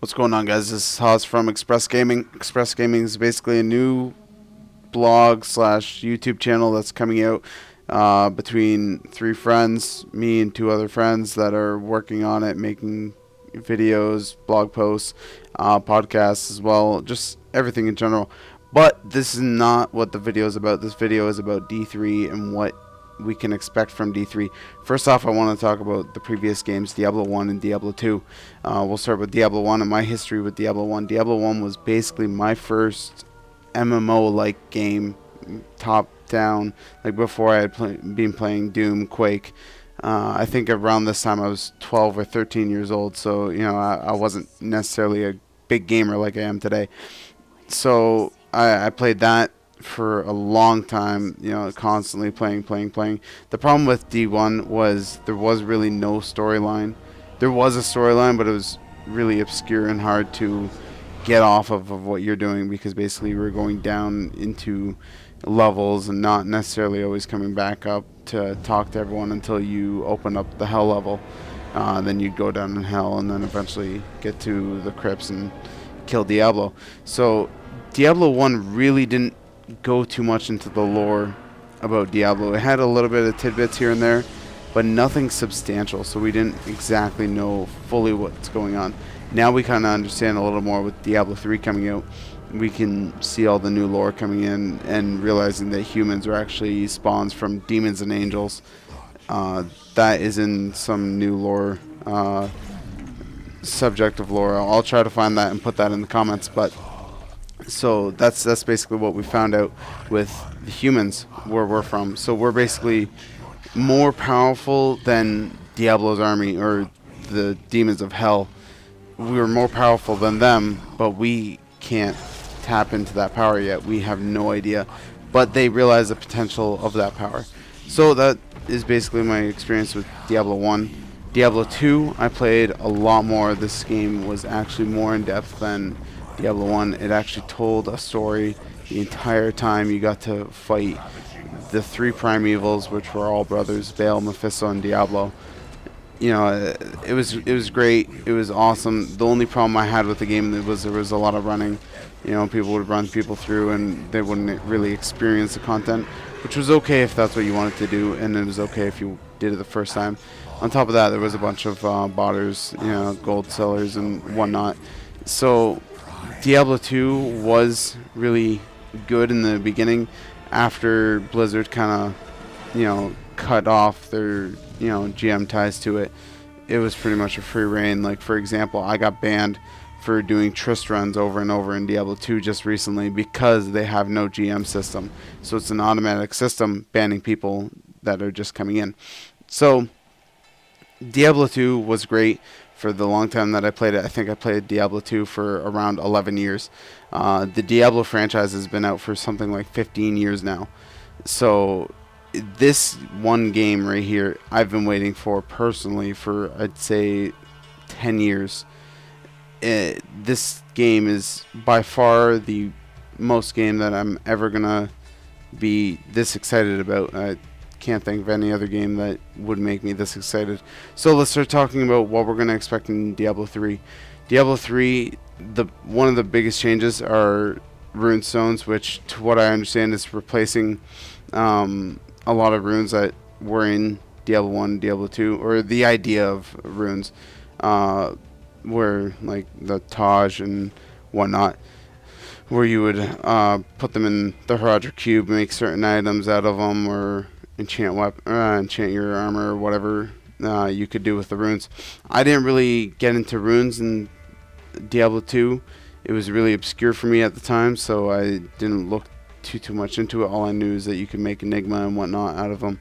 What's going on, guys? This is Haws from Express Gaming. Express Gaming is basically a new blog slash YouTube channel that's coming out between three friends, me and two other friends that are working on it, making videos, blog posts, podcasts as well, just everything in general. But this is not what the video is about. This video is about D3 and what we can expect from D3. First off, I want to talk about the previous games, Diablo 1 and Diablo 2. We'll start with Diablo 1 and my history with Diablo 1. Diablo 1 was basically my first MMO-like game, top-down, like before I had been playing Doom, Quake. I think around this time I was 12 or 13 years old, so I wasn't necessarily a big gamer like I am today. So I played that for a long time, constantly playing. The problem with D1 was there was really no storyline. There was a storyline, but it was really obscure and hard to get off of what you're doing, because basically you were going down into levels and not necessarily always coming back up to talk to everyone until you open up the hell level. Then you'd go down in hell and then eventually get to the crypts and kill Diablo. So Diablo 1 really didn't go too much into the lore about Diablo. It had a little bit of tidbits here and there, but nothing substantial, so we didn't exactly know fully what's going on. Now we kind of understand a little more with Diablo 3 coming out. We can see all the new lore coming in and realizing that humans are actually spawns from demons and angels. That is in some new lore, subject of lore. I'll try to find that and put that in the comments, but so that's basically what we found out with the humans, where we're from. So we're basically more powerful than Diablo's army or the demons of hell. We were more powerful than them, but we can't tap into that power yet. We have no idea, but they realize the potential of that power. So that is basically my experience with Diablo 1. Diablo 2, I played a lot more. This game was actually more in depth than Diablo 1. It actually told a story the entire time. You got to fight the three primevals, which were all brothers, Baal, Mephisto, and Diablo. It was great. It was awesome. The only problem I had with the game was there was a lot of running. People would run people through and they wouldn't really experience the content, which was okay if that's what you wanted to do, and it was okay if you did it the first time. On top of that, there was a bunch of botters, gold sellers and whatnot. So Diablo 2 was really good in the beginning. After Blizzard kind of, cut off their, GM ties to it, it was pretty much a free reign. Like, for example, I got banned for doing Trist runs over and over in Diablo 2 just recently because they have no GM system. So it's an automatic system banning people that are just coming in. So Diablo 2 was great for the long time that I played it. I think I played Diablo 2 for around 11 years. The Diablo franchise has been out for something like 15 years now. So this one game right here, I've been waiting for personally for, I'd say, 10 years. This game is by far the most game that I'm ever going to be this excited about. I can't think of any other game that would make me this excited. So let's start talking about what we're going to expect in Diablo 3. Diablo 3, one of the biggest changes are rune stones, which to what I understand is replacing a lot of runes that were in Diablo 1, Diablo 2, or the idea of runes, where like the Taj and whatnot, where you would put them in the Herodric Cube, make certain items out of them, or enchant your armor, or whatever you could do with the runes. I didn't really get into runes in Diablo 2. It was really obscure for me at the time, so I didn't look too much into it. All I knew is that you could make Enigma and whatnot out of them.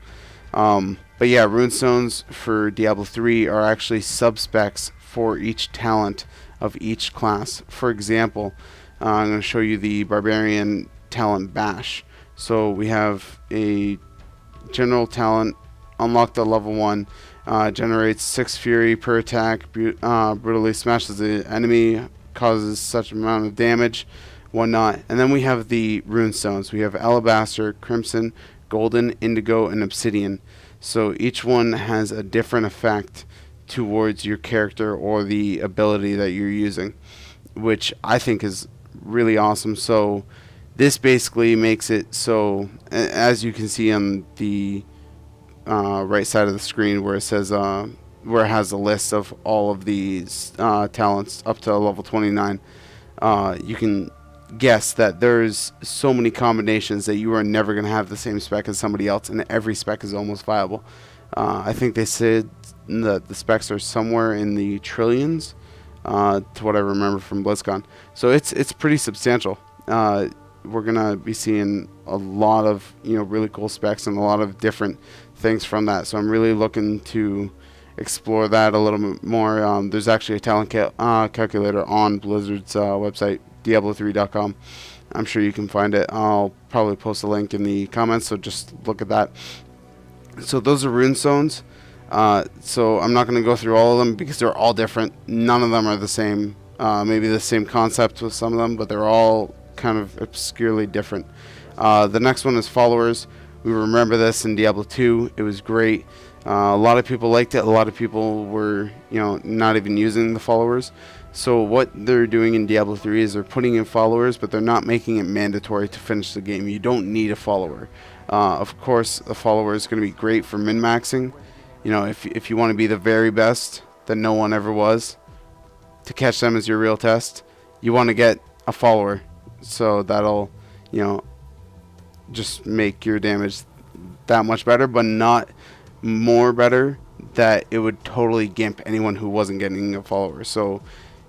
But yeah, runestones for Diablo 3 are actually subspecs for each talent of each class. For example, I'm going to show you the Barbarian talent Bash. So we have a general talent unlocked at level 1, generates 6 fury per attack, brutally smashes the enemy, causes such amount of damage, whatnot. And then we have the runestones. We have Alabaster, Crimson, Golden, Indigo, and Obsidian. So each one has a different effect towards your character or the ability that you're using, which I think is really awesome. So this basically makes it so, as you can see on the right side of the screen where it says where it has a list of all of these talents up to level 29, you can guess that there's so many combinations that you are never going to have the same spec as somebody else, and every spec is almost viable. I think they said that the specs are somewhere in the trillions, to what I remember from BlizzCon. So it's pretty substantial. We're gonna be seeing a lot of really cool specs and a lot of different things from that. So I'm really looking to explore that a little bit more. There's actually a talent calculator on Blizzard's website, Diablo3.com. I'm sure you can find it. I'll probably post a link in the comments, so just look at that. So those are rune stones. So I'm not going to go through all of them because they're all different. None of them are the same. Maybe the same concept with some of them, but they're all kind of obscurely different. The next one is followers. We remember this in Diablo 2. It was great. A lot of people liked it. A lot of people were, not even using the followers. So what they're doing in Diablo 3 is they're putting in followers, but they're not making it mandatory to finish the game. You don't need a follower. Of course, a follower is going to be great for min-maxing. If you want to be the very best that no one ever was, to catch them as your real test, you want to get a follower. So that'll, just make your damage that much better, but not more better that it would totally gimp anyone who wasn't getting a follower. So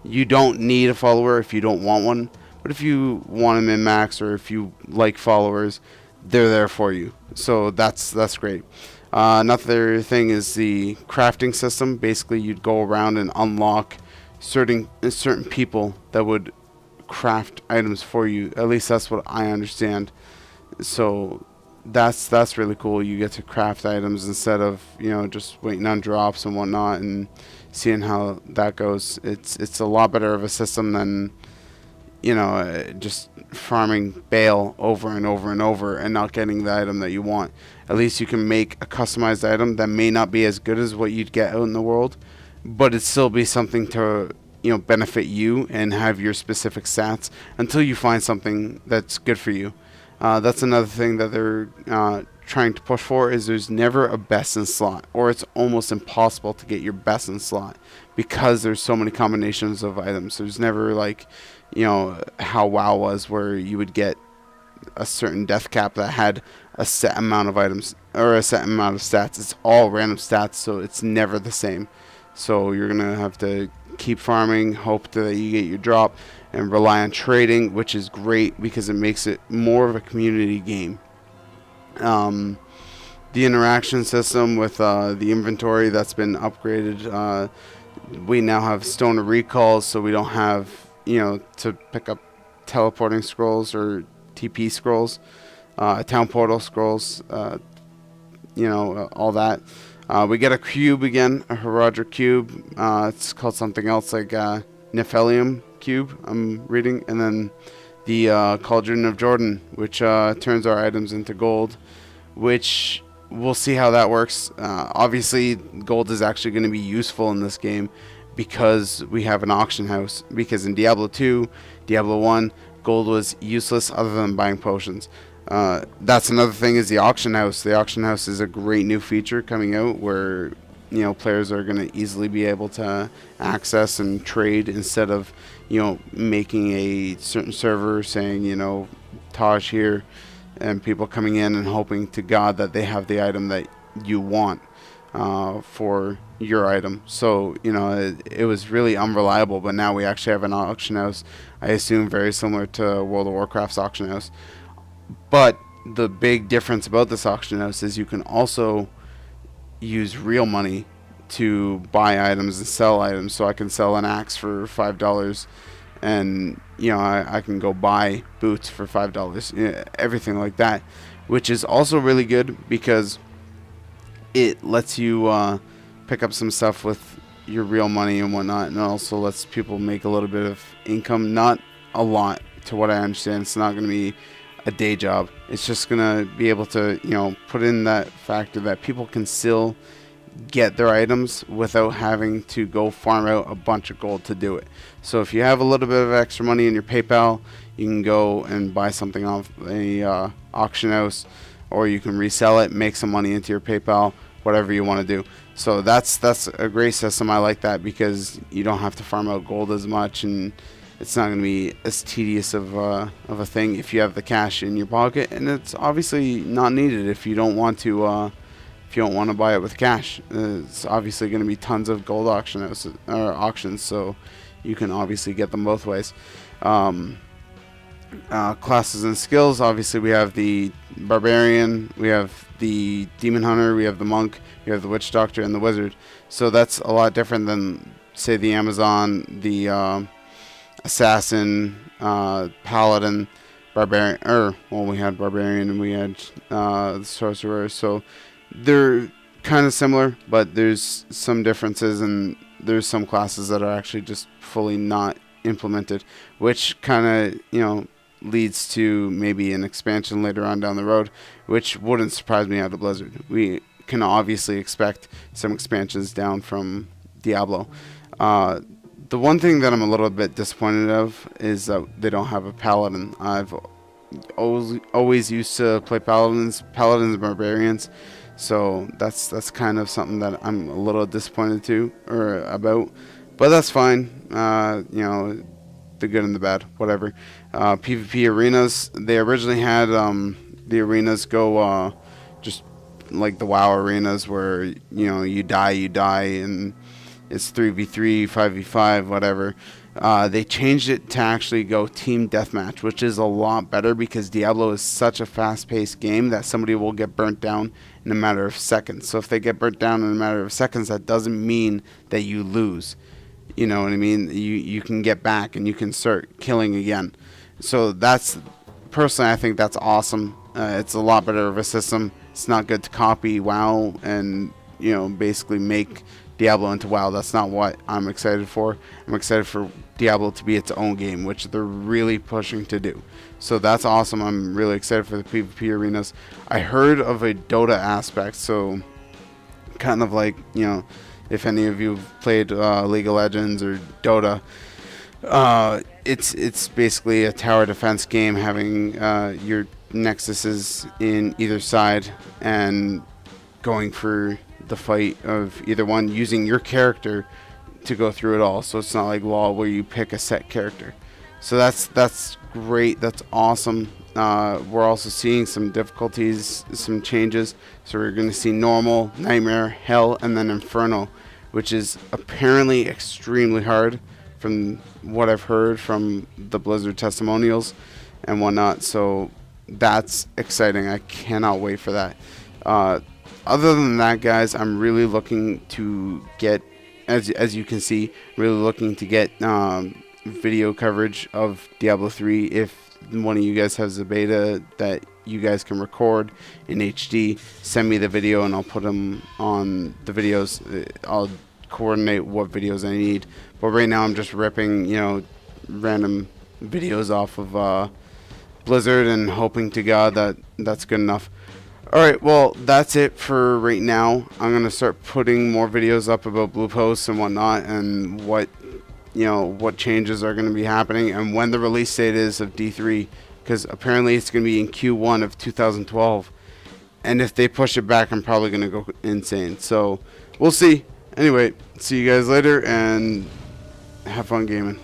you don't need a follower if you don't want one, but if you want a min-max or if you like followers, they're there for you. So that's great. Another thing is the crafting system. Basically, you'd go around and unlock certain people that would craft items for you. At least that's what I understand. So that's really cool. You get to craft items instead of just waiting on drops and whatnot and seeing how that goes. It's a lot better of a system than just farming bale over and over and over and not getting the item that you want. At least you can make a customized item that may not be as good as what you'd get out in the world, but it'd still be something to benefit you and have your specific stats until you find something that's good for you. That's another thing that they're trying to push for, is there's never a best in slot, or it's almost impossible to get your best in slot because there's so many combinations of items. There's never like how WoW was, where you would get a certain death cap that had a set amount of items or a set amount of stats. It's all random stats, so it's never the same. So you're gonna have to keep farming, hope that you get your drop, and rely on trading, which is great because it makes it more of a community game. The interaction system with the inventory, that's been upgraded. We now have Stone of Recalls, so we don't have to pick up teleporting scrolls or TP scrolls, town portal scrolls, all that. We get a cube again, a Herodric cube. It's called something else, like Nephelium cube, I'm reading. And then the Cauldron of Jordan, which turns our items into gold, which we'll see how that works. Obviously, gold is actually going to be useful in this game because we have an auction house. Because in Diablo 2, Diablo 1, gold was useless other than buying potions. That's another thing, is the auction house. The auction house is a great new feature coming out where players are going to easily be able to access and trade instead of making a certain server saying Taj here, and people coming in and hoping to God that they have the item that you want for your item. So it was really unreliable, but now we actually have an auction house, I assume very similar to World of Warcraft's auction house. But the big difference about this auction house is you can also use real money to buy items and sell items. So I can sell an axe for $5, and I can go buy boots for $5, everything like that, which is also really good because it lets you pick up some stuff with your real money and whatnot, and also lets people make a little bit of income. Not a lot, to what I understand. It's not going to be a day job. It's just going to be able to put in that factor that people can still get their items without having to go farm out a bunch of gold to do it. So if you have a little bit of extra money in your PayPal, you can go and buy something off a auction house, or you can resell it, make some money into your PayPal, whatever you want to do. So that's a great system. I like that because you don't have to farm out gold as much, and it's not going to be as tedious of a thing if you have the cash in your pocket, and it's obviously not needed if you don't want to. If you don't want to buy it with cash, it's obviously going to be tons of gold auctions, so you can obviously get them both ways. Classes and skills, obviously we have the barbarian, we have the demon hunter, we have the monk, we have the witch doctor, and the wizard. So that's a lot different than, say, the Amazon, the assassin, paladin, barbarian, we had barbarian and we had the sorcerer. So they're kind of similar, but there's some differences, and there's some classes that are actually just fully not implemented, which kind of, leads to maybe an expansion later on down the road, which wouldn't surprise me out of Blizzard. We can obviously expect some expansions down from Diablo. The one thing that I'm a little bit disappointed of is that they don't have a paladin. I've always used to play paladins and barbarians, so that's kind of something that I'm a little disappointed about, but that's fine. The good and the bad, whatever. PvP arenas, they originally had the arenas go just like the WoW arenas where you die, and it's 3v3, 5v5, whatever. They changed it to actually go team deathmatch, which is a lot better because Diablo is such a fast-paced game that somebody will get burnt down in a matter of seconds. So if they get burnt down in a matter of seconds, that doesn't mean that you lose. You know what I mean? You can get back and you can start killing again. So personally, I think that's awesome. It's a lot better of a system. It's not good to copy WoW and basically make Diablo into WoW. That's not what I'm excited for. I'm excited for Diablo to be its own game, which they're really pushing to do. So that's awesome. I'm really excited for the PvP arenas. I heard of a Dota aspect, so kind of like, if any of you have played League of Legends or Dota, it's basically a tower defense game, having your nexuses in either side and going for the fight of either one, using your character to go through it all. So it's not like LoL where you pick a set character. So that's great. That's awesome. We're also seeing some difficulties, some changes. So we're going to see normal, nightmare, hell, and then inferno, which is apparently extremely hard from what I've heard from the Blizzard testimonials and whatnot. So that's exciting. I cannot wait for that. Other than that, guys, I'm really looking to get, as you can see, really looking to get video coverage of Diablo 3. If one of you guys has a beta that you guys can record in HD, send me the video and I'll put them on the videos. I'll coordinate what videos I need, but right now I'm just ripping random videos off of Blizzard and hoping to God that that's good enough. Alright, well, that's it for right now. I'm going to start putting more videos up about Blue Posts and whatnot, and what changes are going to be happening and when the release date is of D3, because apparently it's going to be in Q1 of 2012, and if they push it back, I'm probably going to go insane. So we'll see. Anyway, see you guys later, and have fun gaming.